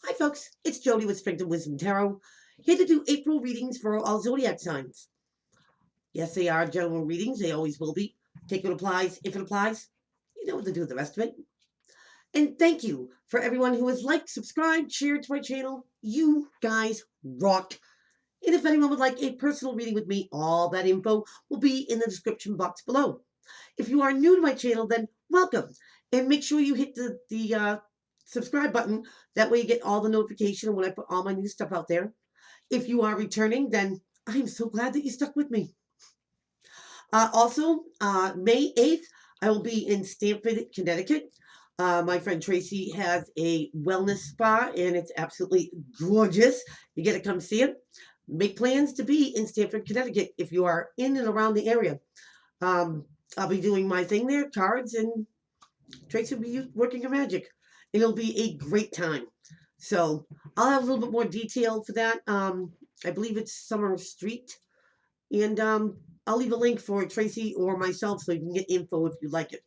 Hi folks, it's Jody with Strength and Wisdom Tarot, here to do April readings for all zodiac signs. Yes, they are general readings, they always will be. Take what applies, if it applies. You know what to do with the rest of it. And thank you for everyone who has liked, subscribed, shared to my channel. You guys rock. And if anyone would like a personal reading with me, all that info will be in the description box below. If you are new to my channel, then welcome. And make sure you hit the subscribe button. That way you get all the notification when I put all my new stuff out there. If you are returning, then I'm so glad that you stuck with me. Also, May 8th, I will be in Stamford, Connecticut. My friend Tracy has a wellness spa, and it's absolutely gorgeous. You get to come see it. Make plans to be in Stamford, Connecticut if you are in and around the area. I'll be doing my thing there, cards, and Tracy will be working her magic. It'll be a great time. So I'll have a little bit more detail for that. I believe it's Summer Street. And I'll leave a link for Tracy or myself so you can get info if you'd like it.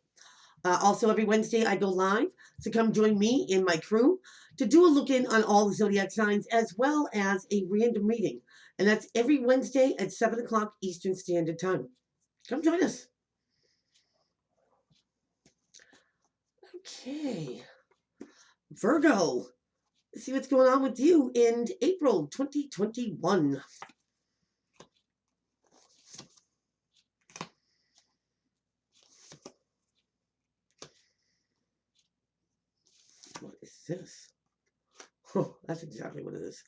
Also, every Wednesday I go live, so come join me and my crew to do a look in on all the zodiac signs as well as a random reading. And that's every Wednesday at 7 o'clock Eastern Standard Time. Come join us. Okay. Virgo. Let's see what's going on with you in April 2021. What is this? Oh, that's exactly what it is.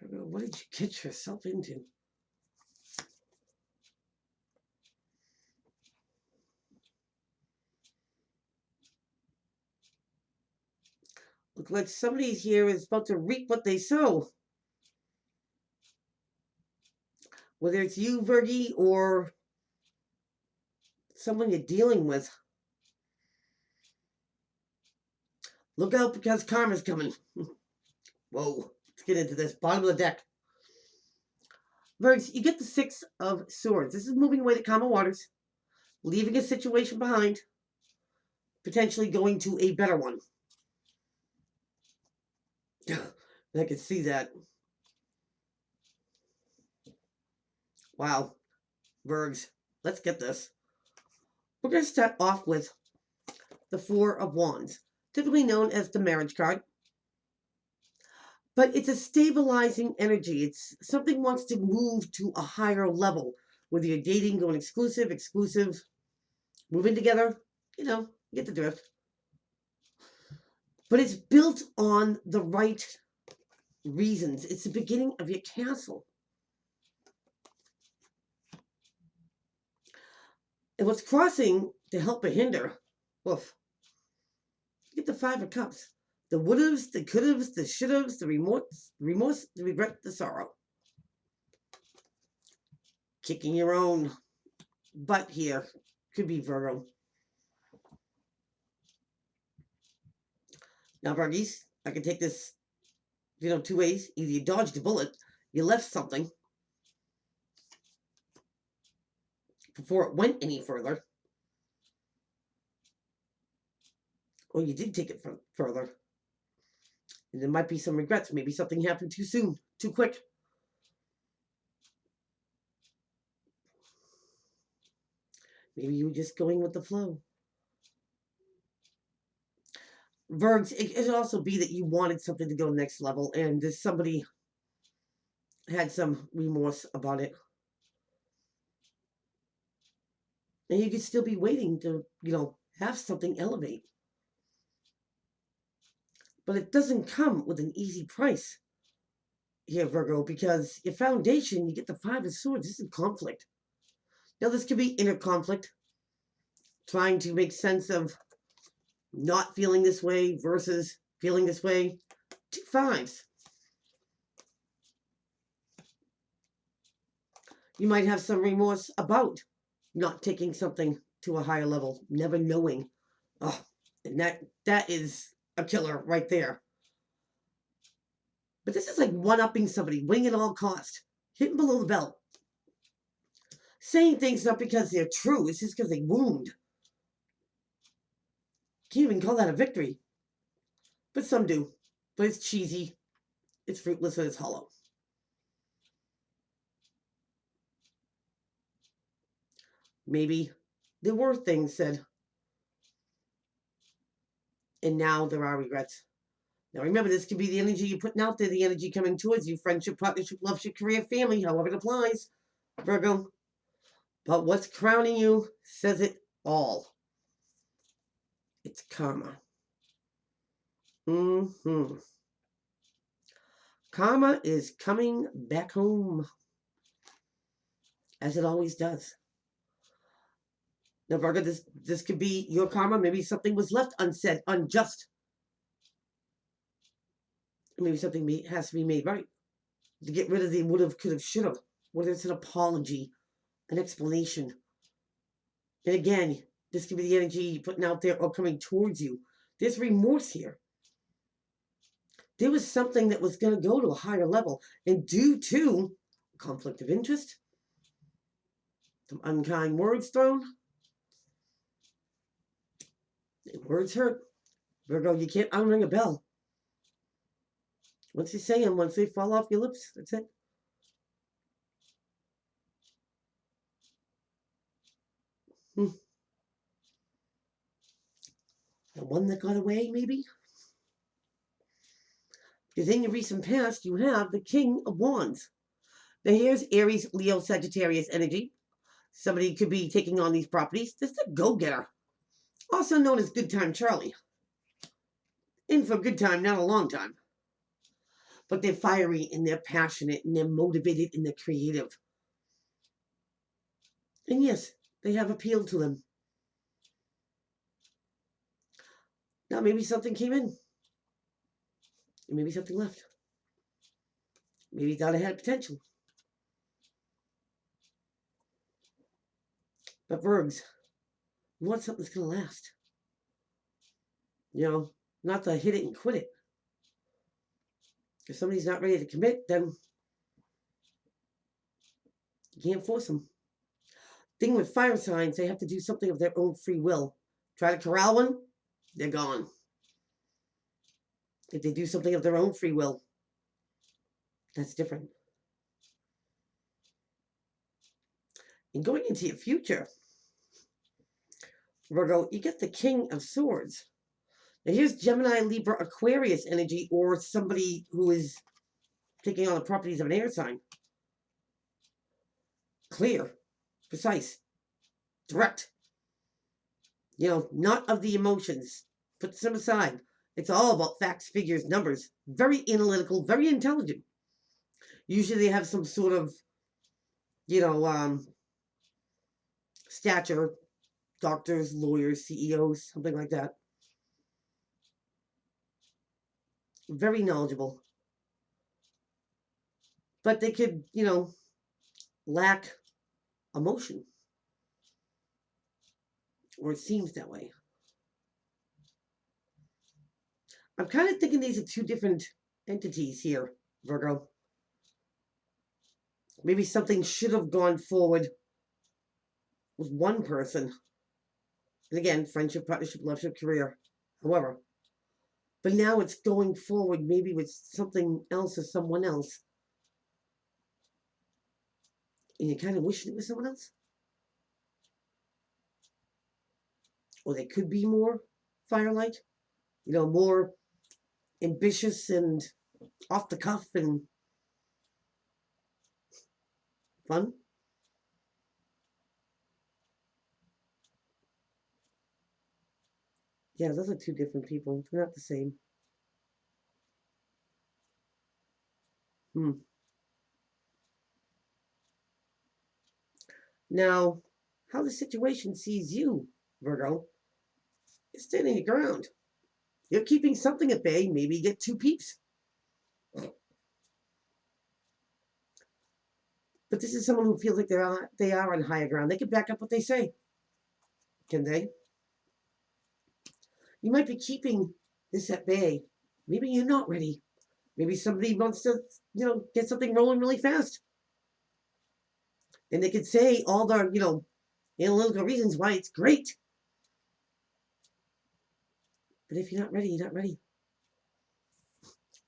What did you get yourself into? Look like somebody here is about to reap what they sow. Whether it's you, Virgie, or someone you're dealing with. Look out because karma's coming. Whoa, let's get into this. Bottom of the deck. Virgs, you get the Six of Swords. This is moving away to calmer waters, leaving a situation behind, potentially going to a better one. I can see that. Wow. Virgs, let's get this. We're going to start off with the Four of Wands, typically known as the marriage card. But it's a stabilizing energy. It's something wants to move to a higher level, whether you're dating, going exclusive, moving together, you get the drift. But it's built on the right reasons. It's the beginning of your castle. And what's crossing to help or hinder, woof. You get the Five of Cups. The would-haves, the could-haves, the should-haves, the remorse, the regret, the sorrow. Kicking your own butt here. Could be Virgo. Now, Virgies, I can take this, two ways. Either you dodged a bullet, you left something before it went any further, or you did take it further. And there might be some regrets. Maybe something happened too soon, too quick. Maybe you were just going with the flow. Virgs, it could also be that you wanted something to go next level, and somebody had some remorse about it. And you could still be waiting to, have something elevate. But it doesn't come with an easy price here, Virgo, because your foundation, you get the Five of Swords. This is conflict. Now, this could be inner conflict, trying to make sense of not feeling this way versus feeling this way. 2 5s. You might have some remorse about not taking something to a higher level, never knowing. Oh, and that is a killer right there. But this is like one-upping somebody, winning at all cost, hitting below the belt, saying things not because they're true, it's just because they wound. Can't even call that a victory. But some do. But it's cheesy, it's fruitless, and it's hollow. Maybe there were things said, and now there are regrets. Now remember, this could be the energy you're putting out there, the energy coming towards you, friendship, partnership, love, career, family, however it applies, Virgo. But what's crowning you says it all. It's karma. Karma is coming back home, as it always does. Now, Virgo, this could be your karma. Maybe something was left unsaid, unjust. Maybe something has to be made right to get rid of the would have, could have, should have. Whether it's an apology, an explanation. And again, this could be the energy you're putting out there or coming towards you. There's remorse here. There was something that was going to go to a higher level, and due to conflict of interest, some unkind words thrown, words hurt. Virgo, you can't unring a bell. Once you say them, once they fall off your lips, that's it. The one that got away, maybe? Because in your recent past, you have the King of Wands. Now here's Aries, Leo, Sagittarius energy. Somebody could be taking on these properties. This is a go-getter. Also known as Good Time Charlie. In for a good time, not a long time. But they're fiery and they're passionate and they're motivated and they're creative. And yes, they have appeal to them. Now maybe something came in. And maybe something left. Maybe you thought it had potential. But Virgs, you want something that's going to last. You know, not to hit it and quit it. If somebody's not ready to commit, then you can't force them. Thing with fire signs, they have to do something of their own free will. Try to corral one, they're gone. If they do something of their own free will, that's different. And going into your future, Virgo, you get the King of Swords. Now here's Gemini, Libra, Aquarius energy, or somebody who is taking on the properties of an air sign. Clear, precise, direct. You know, not of the emotions. Put them aside. It's all about facts, figures, numbers. Very analytical, very intelligent. Usually they have some sort of, you know, stature. Doctors, lawyers, CEOs, something like that. Very knowledgeable. But they could, you know, lack emotion. Or it seems that way. I'm kind of thinking these are two different entities here, Virgo. Maybe something should have gone forward with one person. And again, friendship, partnership, love, career, however. But now it's going forward maybe with something else or someone else. And you kind of wish it was someone else. Or they could be more firelight. You know, more ambitious and off the cuff and fun. Yeah, those are two different people. They're not the same. Now, how the situation sees you, Virgo, is standing your ground. You're keeping something at bay. Maybe you get two peeps. But this is someone who feels like they are on higher ground. They can back up what they say. Can they? You might be keeping this at bay. Maybe you're not ready. Maybe somebody wants to, get something rolling really fast. And they could say all the, analytical reasons why it's great. But if you're not ready, you're not ready.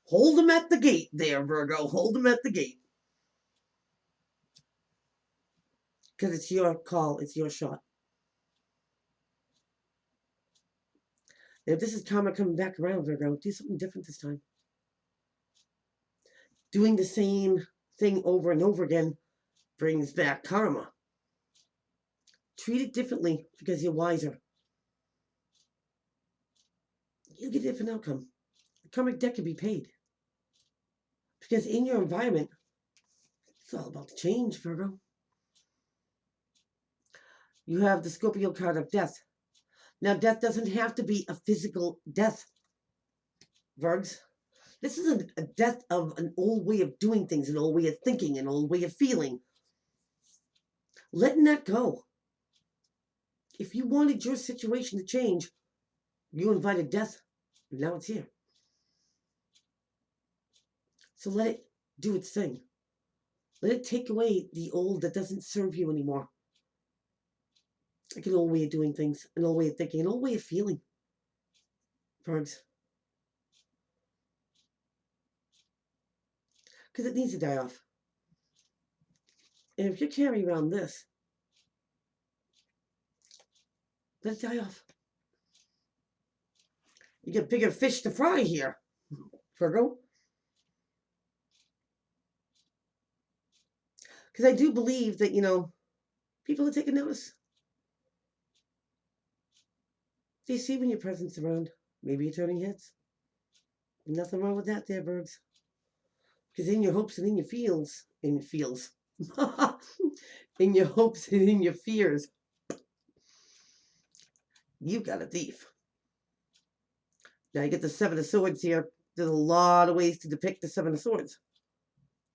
Hold them at the gate there, Virgo. Hold them at the gate. Because it's your call. It's your shot. And if this is karma coming back around, Virgo, do something different this time. Doing the same thing over and over again brings back karma. Treat it differently because you're wiser. You'll get a different outcome. The karmic debt can be paid. Because in your environment, it's all about the change, Virgo. You have the Scorpio card of death. Now, death doesn't have to be a physical death, Virgs. This is a death of an old way of doing things, an old way of thinking, an old way of feeling. Letting that go. If you wanted your situation to change, you invited death, and now it's here. So let it do its thing. Let it take away the old that doesn't serve you anymore. Like an old way of doing things, an old way of thinking, an old way of feeling. Virgs. Because it needs to die off. And if you're carrying around this, let it die off. You get bigger fish to fry here, Virgo. Because I do believe that, people are taking notice. They see when your presence is around. Maybe you're turning heads. Nothing wrong with that there, Birds. Because in your hopes and in your feels, in your hopes and in your fears, you got a thief. Now you get the Seven of Swords here. There's a lot of ways to depict the Seven of Swords.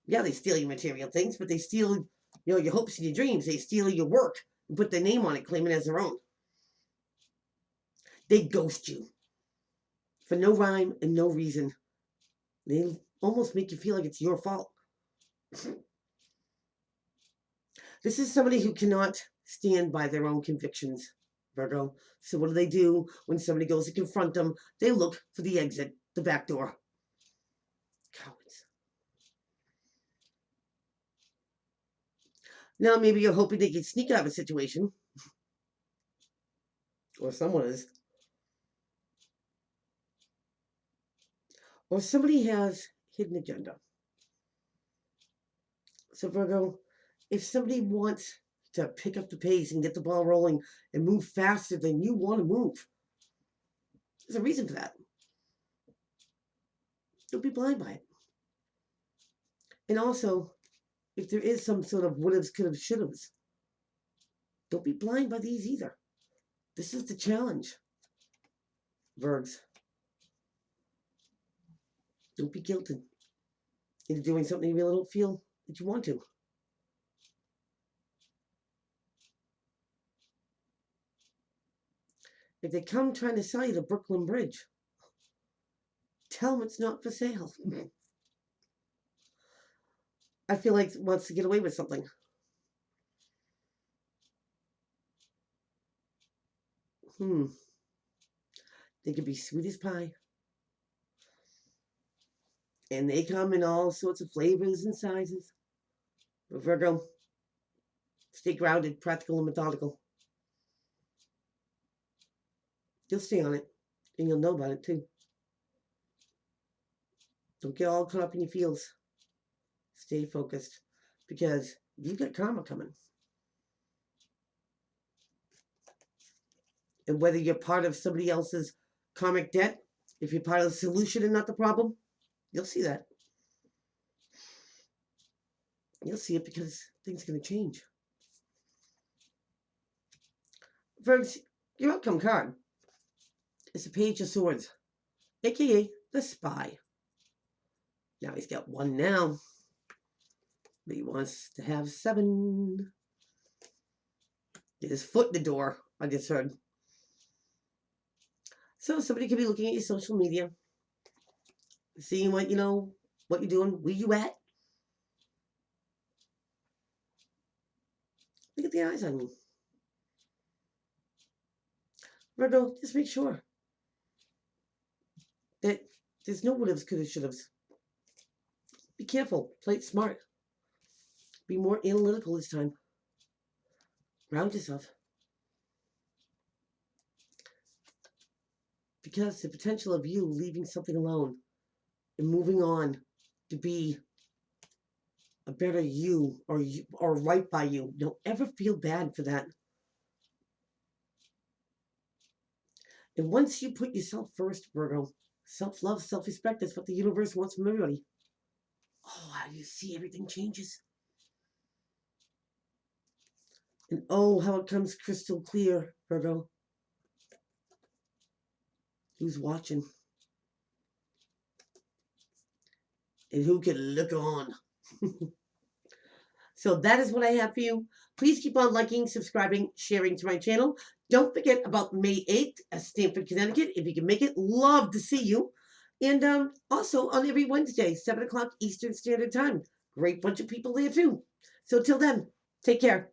Yeah, they steal your material things, but they steal, your hopes and your dreams. They steal your work and put their name on it, claim it as their own. They ghost you for no rhyme and no reason. They almost make you feel like it's your fault. This is somebody who cannot stand by their own convictions, Virgo. So what do? When somebody goes to confront them, they look for the exit, the back door. Cowards. Now maybe you're hoping they can sneak out of a situation. Or someone is. Or somebody has hidden agenda. So Virgo, if somebody wants to pick up the pace and get the ball rolling and move faster than you want to move, there's a reason for that. Don't be blind by it. And also, if there is some sort of would-haves, could-haves, should-haves, don't be blind by these either. This is the challenge, Virgs. Don't be guilted into doing something you really don't feel that you want to. If they come trying to sell you the Brooklyn Bridge, tell them it's not for sale. I feel like wants to get away with something. They could be sweet as pie. And they come in all sorts of flavors and sizes. But Virgo, stay grounded, practical, and methodical. You'll stay on it, and you'll know about it too. Don't get all caught up in your feels. Stay focused, because you've got karma coming. And whether you're part of somebody else's karmic debt, if you're part of the solution and not the problem, you'll see that. You'll see it because things are going to change. Virgs, your outcome card is a Page of Swords, aka the Spy. Now he's got one now, but he wants to have 7. Get his foot in the door, I just heard. So somebody could be looking at your social media, seeing what, what you're doing, where you at. Look at the eyes on you. Virgo, just make sure that there's no what ifs, could have, should have. Be careful. Play it smart. Be more analytical this time. Ground yourself. Because the potential of you leaving something alone and moving on to be a better you or right by you. Don't ever feel bad for that. And once you put yourself first, Virgo, self-love, self-respect, that's what the universe wants from everybody. Oh, how you see everything changes. And oh, how it comes crystal clear, Virgo. Who's watching? And who can look on? So that is what I have for you. Please keep on liking, subscribing, sharing to my channel. Don't forget about May 8th at Stamford, Connecticut. If you can make it, love to see you. And also on every Wednesday, 7 o'clock Eastern Standard Time. Great bunch of people there too. So till then, take care.